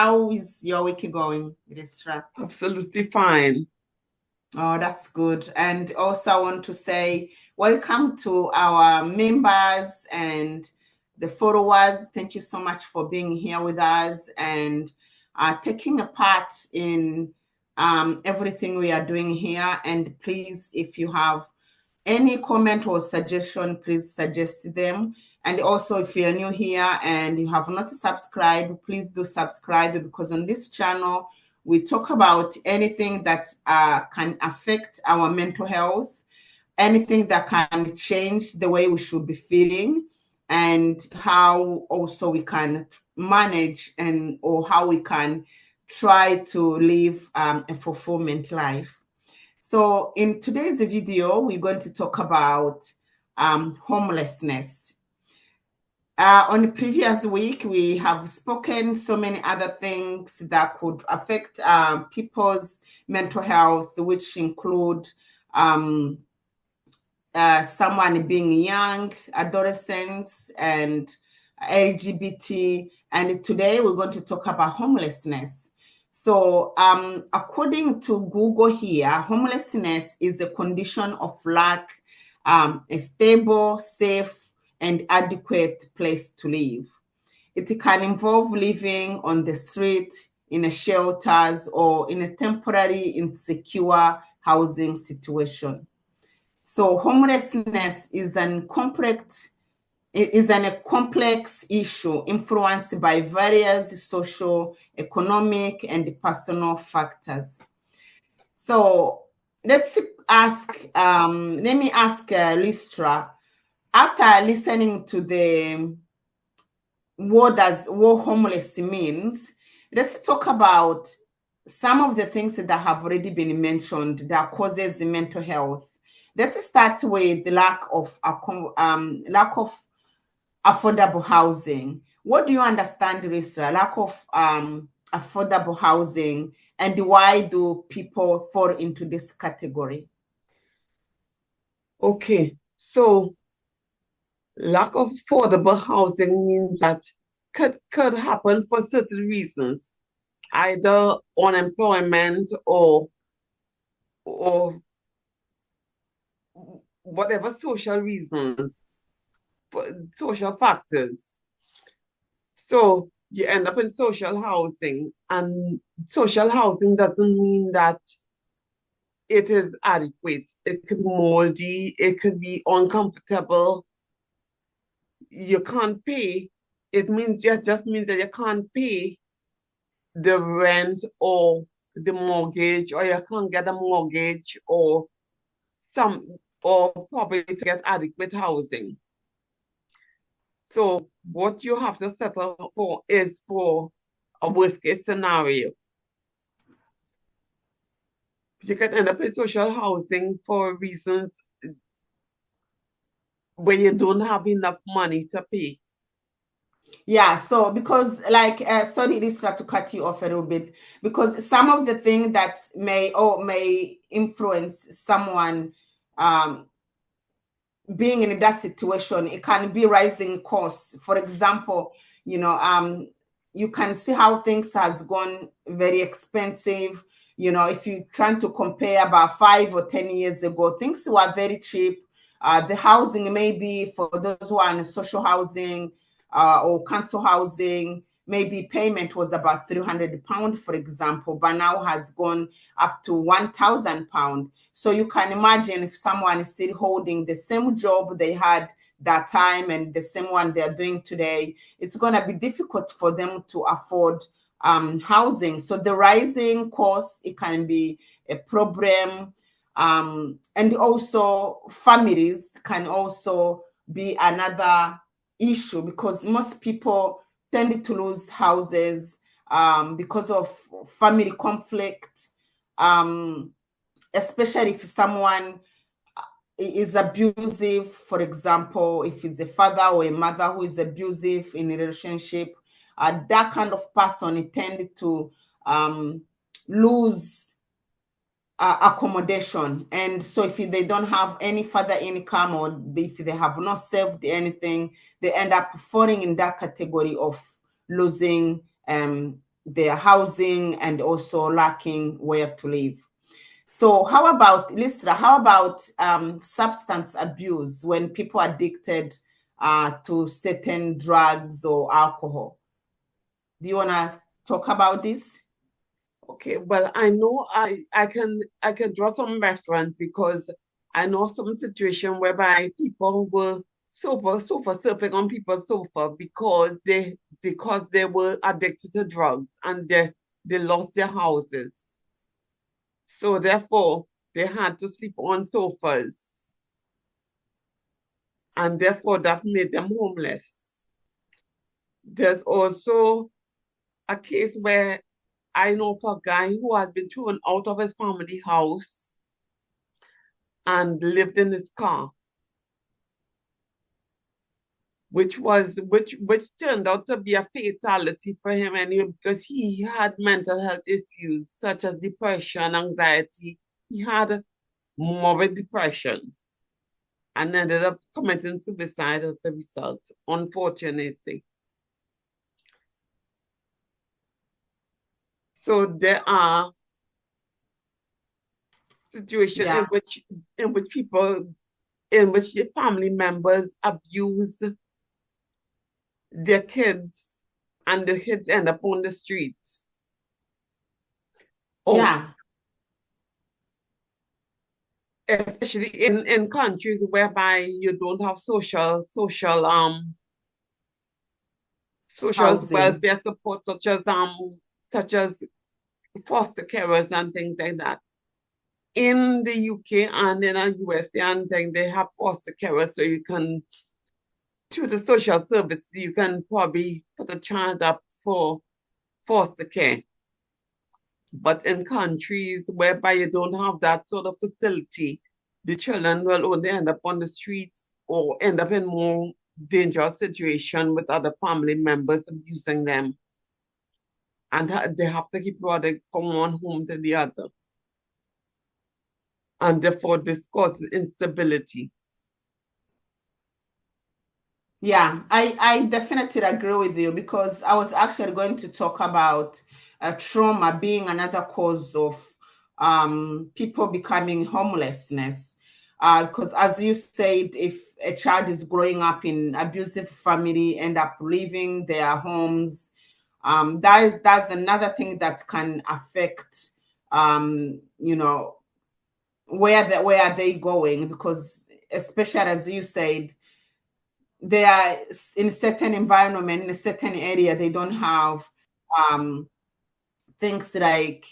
How is your week going, Ristra? Absolutely fine. Oh, that's good. And also, I want to say welcome to our members and the followers. Thank you so much for being here with us and taking a part in everything we are doing here. And please, if you have any comment or suggestion, please suggest them. And also, if you're new here and you have not subscribed, please do subscribe, because on this channel, we talk about anything that can affect our mental health, anything that can change the way we should be feeling, and how also we can manage or how we can try to live a fulfillment life. So in today's video, we're going to talk about homelessness. On the previous week, we have spoken so many other things that could affect people's mental health, which include someone being young, adolescents, and LGBT. And today we're going to talk about homelessness. So, according to Google here, homelessness is a condition of lack a stable, safe, and adequate place to live. It can involve living on the street, in a shelters, or in a temporary insecure housing situation. So homelessness is a complex issue influenced by various social, economic, and personal factors. So let me ask Listra, after listening to the what homeless means, let's talk about some of the things that have already been mentioned that causes mental health. Let's start with the lack of affordable housing. What do you understand, Risa? Lack of affordable housing, and why do people fall into this category? Okay, so lack of affordable housing means that could happen for certain reasons, either unemployment or whatever social reasons, social factors. So you end up in social housing, and social housing doesn't mean that it is adequate. It could be moldy, it could be uncomfortable. You can't pay. Just means that you can't pay the rent or the mortgage, or you can't get a mortgage some or probably to get adequate housing. So what you have to settle for is for a worst case scenario. You can end up in social housing for reasons where you don't have enough money to pay. Yeah, so because sorry, this to cut you off a little bit, because some of the things that may influence someone being in that situation, it can be rising costs. For example, you can see how things has gone very expensive. If you trying to compare about 5 or 10 years ago, things were very cheap. The housing, maybe for those who are in social housing or council housing, maybe payment was about £300, for example, but now has gone up to £1,000. So you can imagine if someone is still holding the same job they had that time and the same one they're doing today, it's going to be difficult for them to afford housing. So the rising costs, it can be a problem. And also families can also be another issue, because most people tend to lose houses because of family conflict, especially if someone is abusive. For example, if it's a father or a mother who is abusive in a relationship, that kind of person tend to lose accommodation. And so if they don't have any further income, or if they have not saved anything, they end up falling in that category of losing their housing and also lacking where to live. So how about, Listra, how about substance abuse when people are addicted to certain drugs or alcohol? Do you want to talk about this? Okay, well, I know I can draw some reference because I know some situation whereby people were sofa surfing on people's sofa because they were addicted to drugs and they lost their houses. So therefore they had to sleep on sofas and therefore that made them homeless. There's also a case where I know of a guy who has been thrown out of his family house and lived in his car, which turned out to be a fatality for him anyway, because he had mental health issues such as depression, anxiety. He had morbid depression and ended up committing suicide as a result, unfortunately. So there are situations Yeah. in which people in which the family members abuse their kids and the kids end up on the streets. Or Yeah. especially in countries whereby you don't have social Housing. welfare support such as foster carers and things like that. In the UK and in the USA and things, they have foster carers, so you can through the social service you can probably put a child up for foster care. But in countries whereby you don't have that sort of facility, the children will only end up on the streets or end up in more dangerous situation with other family members abusing them. And they have to keep running from one home to the other. And therefore, this causes instability. Yeah, I definitely agree with you because I was actually going to talk about trauma being another cause of people becoming homelessness. Because as you said, if a child is growing up in abusive family, end up leaving their homes, that's another thing that can affect, where are they going? Because especially as you said, they are in a certain environment, in a certain area, they don't have um, things like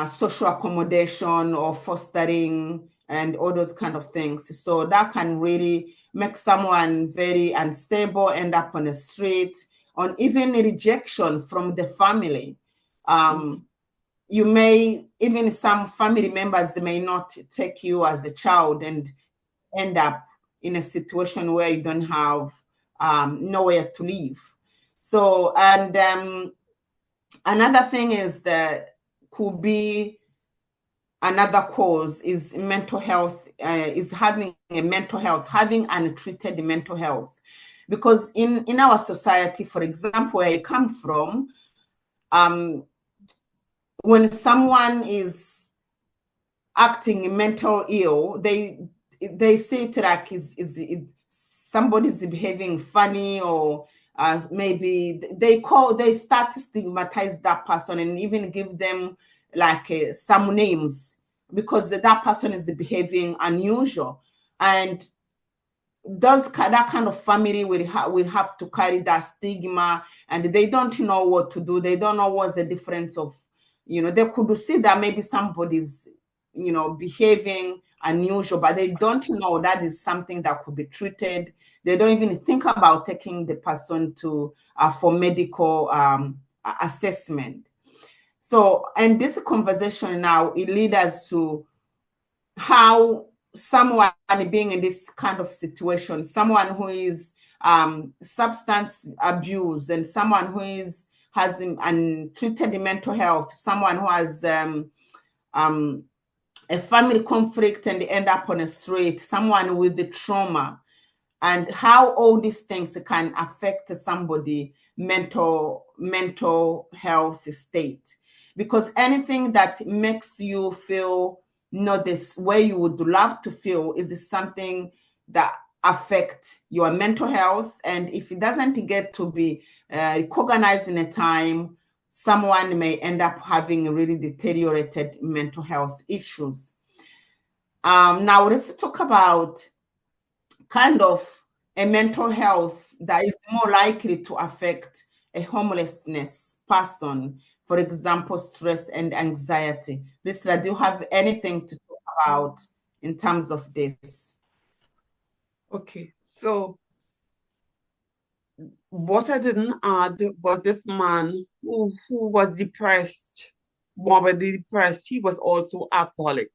social accommodation or fostering and all those kind of things. So that can really make someone very unstable, end up on the street, on even rejection from the family. You may, even some family members, they may not take you as a child and end up in a situation where you don't have nowhere to live. So, and another thing is that could be another cause is mental health, is having having untreated mental health. Because in our society, for example, where I come from, when someone is acting mental ill, they see it like somebody's behaving funny, or maybe they start to stigmatize that person and even give them like some names because that person is behaving unusual. And that kind of family will have to carry that stigma, and they don't know what to do. They don't know what's the difference of, they could see that maybe somebody's, behaving unusual, but they don't know that is something that could be treated. They don't even think about taking the person to for medical assessment. So, and this conversation now, it leads us to how someone being in this kind of situation, someone who is substance abuse, and someone who has untreated mental health, someone who has a family conflict and they end up on a street, someone with the trauma, and how all these things can affect somebody mental health state, because anything that makes you feel not this way you would love to feel is something that affect your mental health. And if it doesn't get to be recognized in a time, someone may end up having really deteriorated mental health issues. Now let's talk about kind of a mental health that is more likely to affect a homelessness person. For example, stress and anxiety. Lisa, do you have anything to talk about in terms of this? Okay, so what I didn't add was this man who was depressed, morbidly depressed. He was also alcoholic.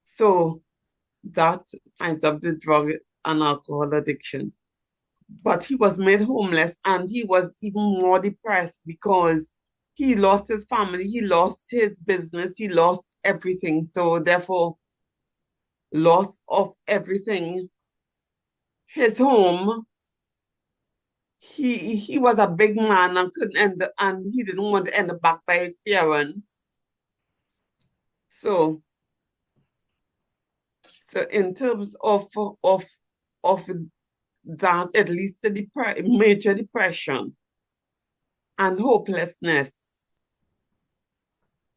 So that signs of the drug and alcohol addiction. But he was made homeless and he was even more depressed because he lost his family, he lost his business, he lost everything. So therefore, loss of everything, his home, he was a big man and couldn't end and he didn't want to end up back by his parents. So in terms of that, at least the major depression and hopelessness,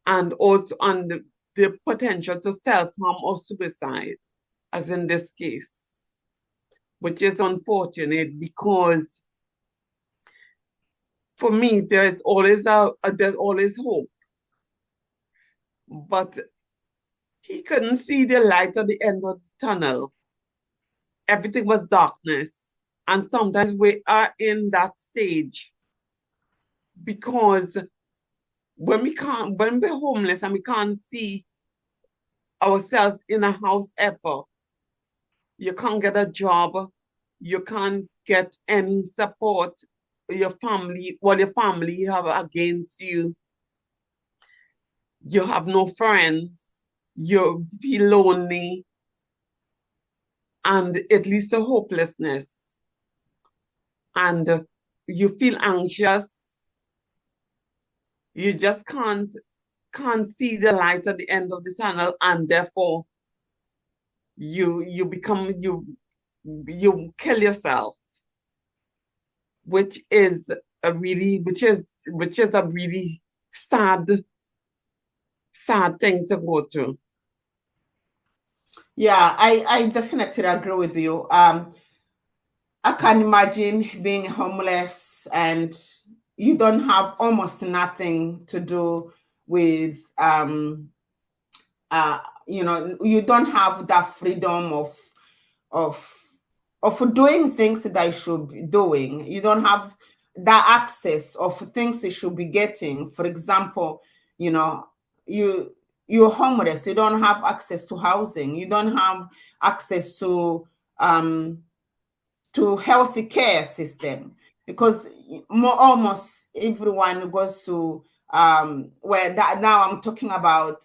and also on the potential to self-harm or suicide, as in this case, which is unfortunate because for me there's always there's always hope, but he couldn't see the light at the end of the tunnel. Everything was darkness, and sometimes we are in that stage because when we're homeless and we can't see ourselves in a house ever, you can't get a job, you can't get any support, your family have against you, you have no friends, you feel lonely, and it leads to hopelessness. And you feel anxious, you just can't see the light at the end of the tunnel, and therefore you kill yourself, which is a really sad thing to go through. Yeah, I definitely agree with you. I can imagine being homeless and you don't have almost nothing to do with you don't have that freedom of doing things that you should be doing. You don't have that access of things you should be getting. For example, you know, you're homeless, you don't have access to housing, you don't have access to healthy care system, because almost everyone goes to where that now I'm talking about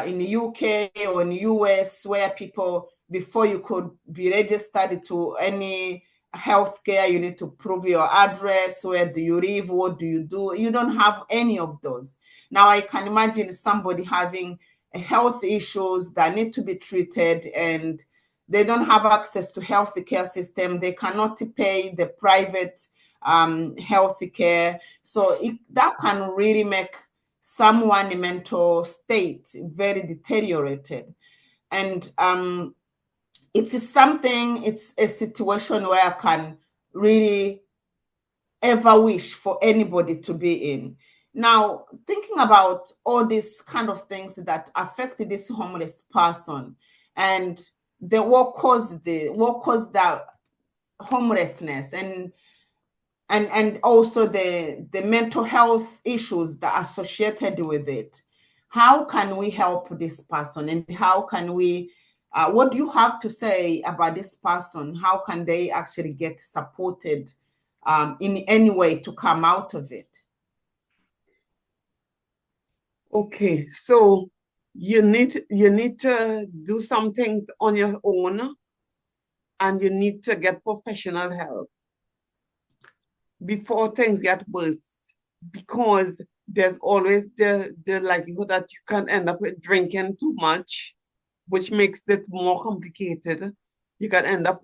in the UK or in the US, where people, before you could be registered to any healthcare, you need to prove your address, where do you live, what do you do. You don't have any of those. Now I can imagine somebody having health issues that need to be treated, and they don't have access to health care system. They cannot pay the private health care. So that can really make someone mental state very deteriorated. And it's a situation where I can really ever wish for anybody to be in. Now, thinking about all these kind of things that affected this homeless person, and what caused the homelessness, and also the mental health issues that are associated with it. How can we help this person, and how can we what do you have to say about this person? How can they actually get supported in any way to come out of it? Okay, so you need to do some things on your own, and you need to get professional help. before things get worse, because there's always the likelihood that you can end up with drinking too much, which makes it more complicated. You can end up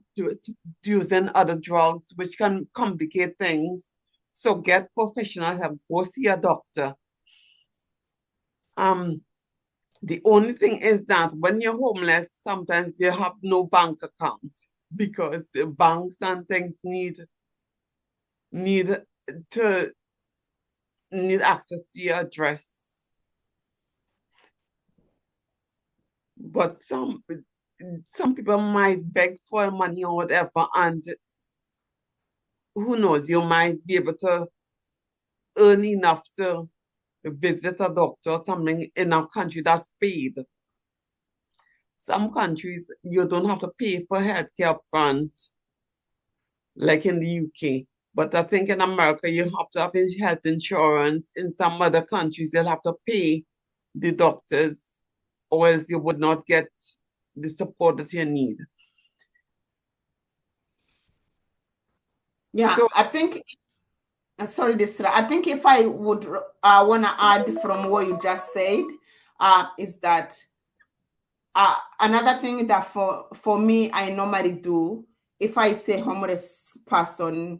using other drugs, which can complicate things. So get professional help. Go see a doctor. Um, the only thing is that when you're homeless, sometimes you have no bank account because banks and things need to need access to your address. But some people might beg for money or whatever, and who knows, you might be able to earn enough to visit a doctor or something in a country that's paid. Some countries you don't have to pay for healthcare upfront, like in the UK. But I think in America you have to have health insurance. In some other countries you'll have to pay the doctors, or else you would not get the support that you need. Yeah, So, I think, sorry, Desra, I think if I would want to add from what you just said, is that another thing that for me, I normally do, if I say homeless person,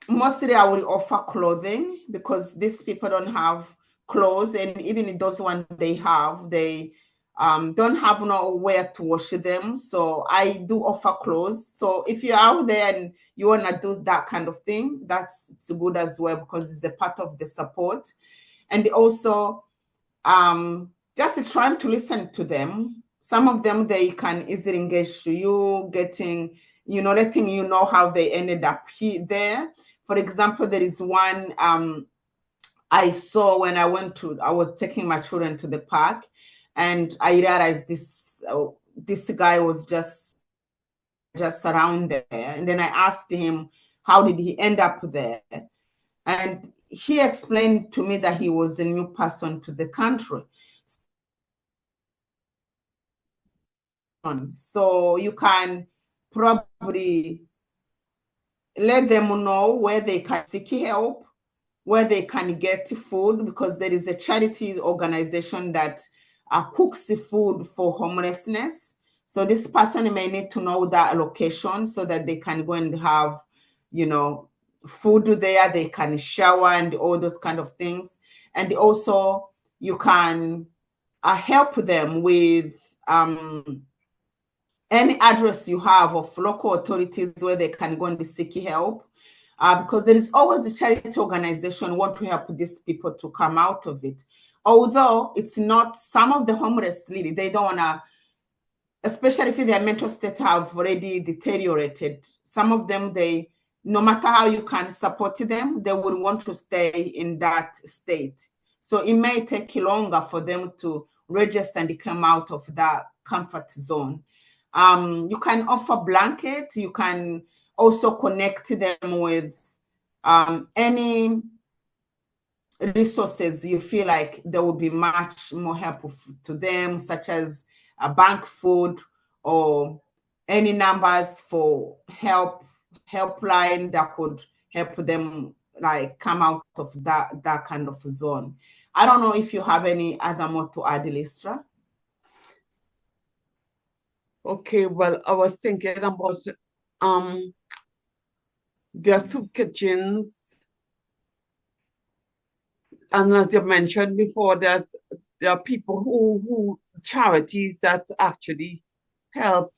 mostly I will offer clothing because these people don't have clothes, and even those ones they have, they don't have nowhere to wash them. So I do offer clothes. So if you're out there and you want to do that kind of thing, it's good as well because it's a part of the support. And also, just trying to listen to them. Some of them, they can easily engage to you, getting, letting you know how they ended up there. For example, there is one I saw when I was taking my children to the park, and I realized this guy was just around there. And then I asked him, how did he end up there? And he explained to me that he was a new person to the country. So you can probably let them know where they can seek help, where they can get food, because there is a charity organization that cooks the food for homelessness. So this person may need to know that location so that they can go and have, food there, they can shower and all those kind of things. And also you can help them with any address you have of local authorities where they can go and seek help. Because there is always the charity organization want to help these people to come out of it. Although it's not, some of the homeless really, they don't want to, especially if their mental state have already deteriorated. Some of them, no matter how you can support them, they would want to stay in that state. So it may take longer for them to register and come out of that comfort zone. You can offer blankets. You can also connect them with any resources you feel like they will be much more helpful to them, such as a bank food or any numbers for helpline that could help them like come out of that kind of zone. I don't know if you have any other more to add, Listra. okay, well, I was thinking about their soup kitchens, and as you mentioned before, there are people who charities that actually help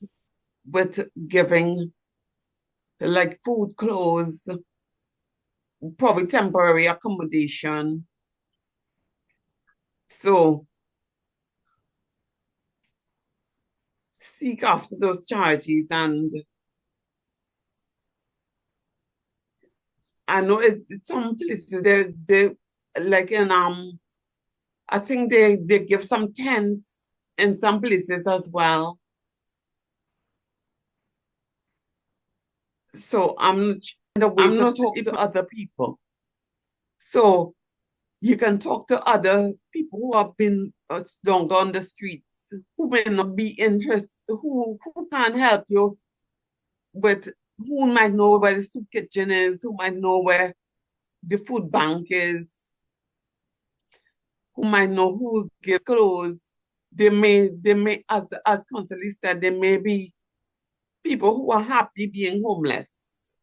with giving like food, clothes, probably temporary accommodation. So seek after those charities, and I know it's some places they like in I think they give some tents in some places as well. So I'm not talk to other people. So you can talk to other people who have been longer on the streets, who may not be interested, who can help you with who might know where the soup kitchen is, who might know where the food bank is, who might know who gives clothes. They may, as Constantly said, there may be people who are happy being homeless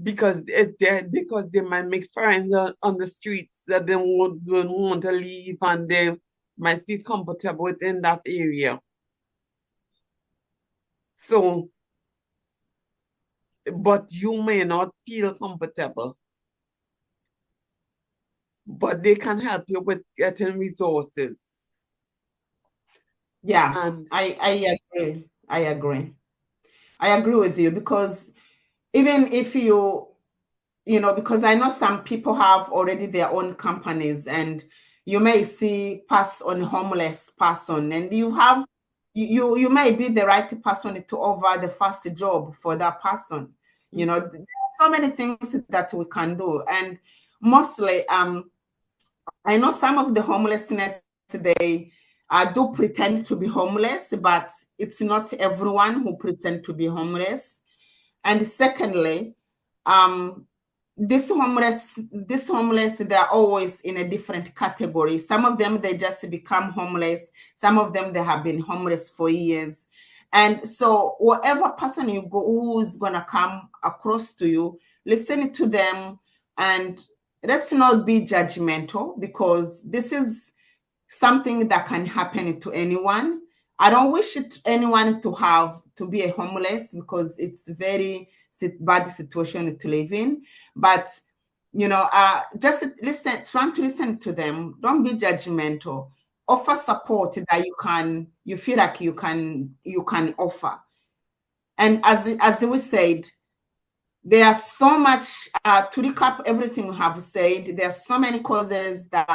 because they might make friends on the streets that they won't want to leave, and they might feel comfortable within that area. So, but you may not feel comfortable, but they can help you with getting resources. Yeah, And I agree. I agree. I agree with you because even if because I know some people have already their own companies, and you may see pass on homeless person, and you may be the right person to offer the first job for that person. There are so many things that we can do, and mostly I know some of the homelessness they do pretend to be homeless, but it's not everyone who pretend to be homeless. And secondly, um, this homeless, they're always in a different category. Some of them they just become homeless. Some of them they have been homeless for years. And so whatever person you go who's gonna come across to you, listen to them, and let's not be judgmental, because this is something that can happen to anyone. I don't wish anyone to have to be a homeless, because it's very bad situation to live in. But just listen, trying to listen to them. Don't be judgmental. Offer support that you feel like you can offer. And as we said, there are so much to recap everything we have said. There are so many causes that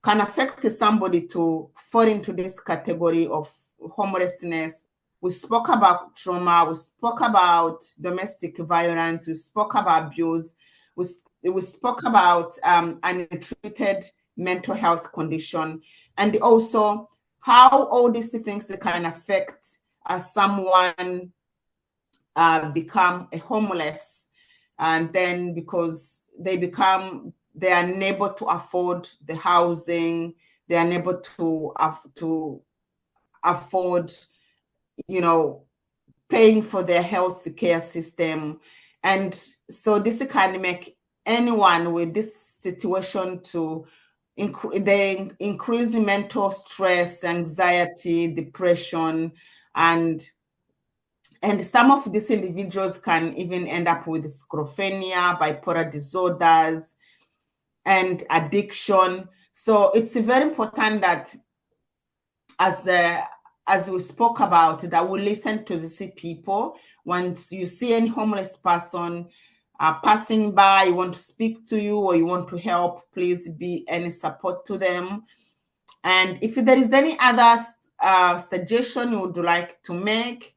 can affect somebody to fall into this category of homelessness. We spoke about trauma, we spoke about domestic violence, we spoke about abuse, we spoke about untreated mental health condition, and also how all these things can affect someone become a homeless, and then because they are unable to afford the housing, they are unable to afford paying for their health care system. And so this can make anyone with this situation to increase mental stress, anxiety, depression, and some of these individuals can even end up with schizophrenia, bipolar disorders, and addiction. So it's very important that as we spoke about, that we listen to these people. Once you see any homeless person passing by, you want to speak to you or you want to help, please be any support to them. And if there is any other suggestion you would like to make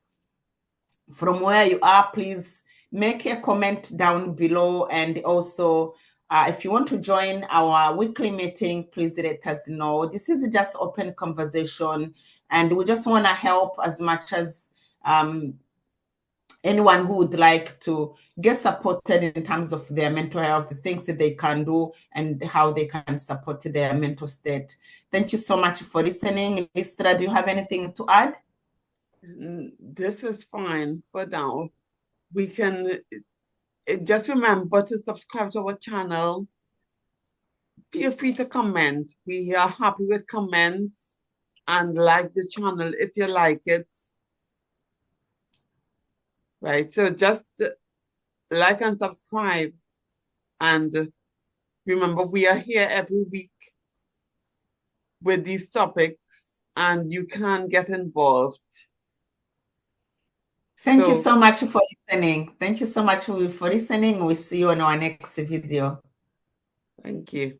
from where you are, please make a comment down below. And also, if you want to join our weekly meeting, please let us know. This is just open conversation, and we just want to help as much as anyone who would like to get supported in terms of their mental health, the things that they can do, and how they can support their mental state. Thank you so much for listening. Listra, do you have anything to add? This is fine for now. We can just remember to subscribe to our channel. Feel free to comment. We are happy with comments, and like the channel if you like it. Right, so just like and subscribe, and remember, we are here every week with these topics, and you can get involved. Thank you so much for listening. Thank you so much for listening. We'll see you on our next video. Thank you.